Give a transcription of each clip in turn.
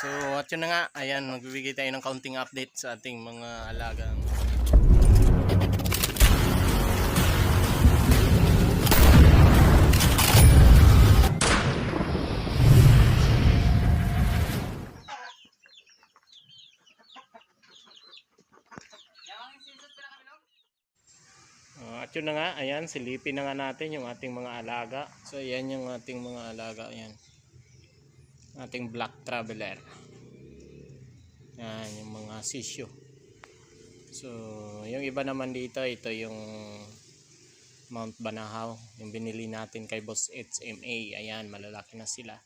So at yun na nga, ayan, magbibigay tayo ng kaunting update sa ating mga alagang at yun na nga, ayan, silipin na nga natin yung ating mga alaga. So ayan yung ating mga alaga, ayan. Ating black traveler. Ayan, yung mga sisyo. So yung iba naman dito, ito yung Mount Banahaw. Yung binili natin kay Boss HMA. Ayan, malalaki na sila.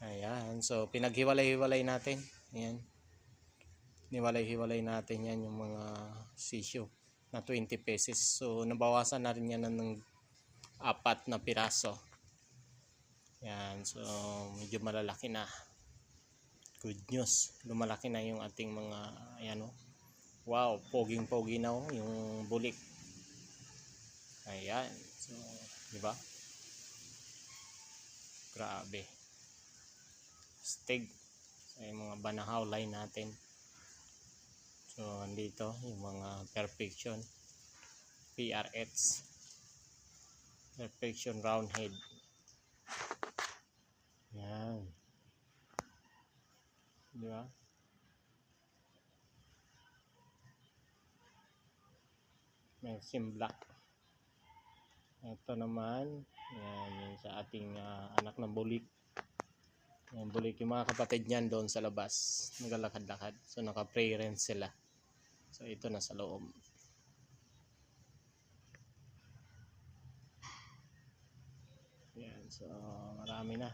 Ayan, so pinaghiwalay-hiwalay natin. Ayan. Niwalay-hiwalay natin yan yung mga sisyo na 20 pesos. So nabawasan na rin yan ng 4 na piraso. Yan, so medyo malalaki na. Good news. Lumalaki na yung ating mga ayan oh. Wow, poging-pogi na oh yung bulik. Ayan. So, di ba? Grabe. Stig. So, yung mga Banahaw line natin. So, andito yung mga perfection PRX perfection round head. Yan. Di ba? Maxim black. Ito naman, yan yung sa ating anak ng bulik. Yung bulik, yung mga kapatid niyan doon sa labas, naglalakad-lakad. So naka-pre-rent sila. So ito na sa loob. Yan, so marami na.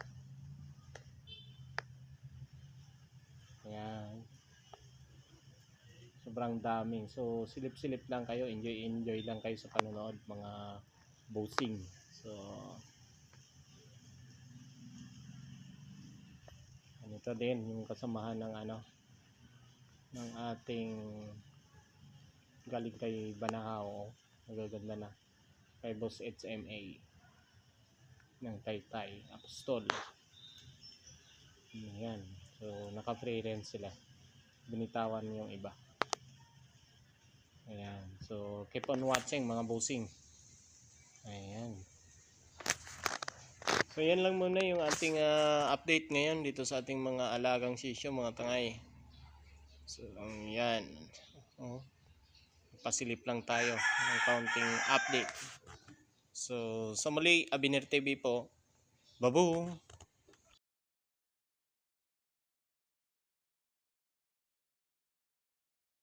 Yan. Sobrang daming. So silip-silip lang kayo, enjoy lang kayo sa panonood mga bossing. So ito din yung kasamahan ng ng ating galing kay Banahaw. Nagaganda na kay Boss HMA ng Taytay Apostol. Ayan, so naka-free rent sila, binitawan yung iba. Ayan, so keep on watching mga bossing. Ayan, so yan lang muna yung ating update ngayon dito sa ating mga alagang sisyo, mga tangay. So yan, pasilip lang tayo ng kaunting update. So sa muli, Abiner TV po. Babu!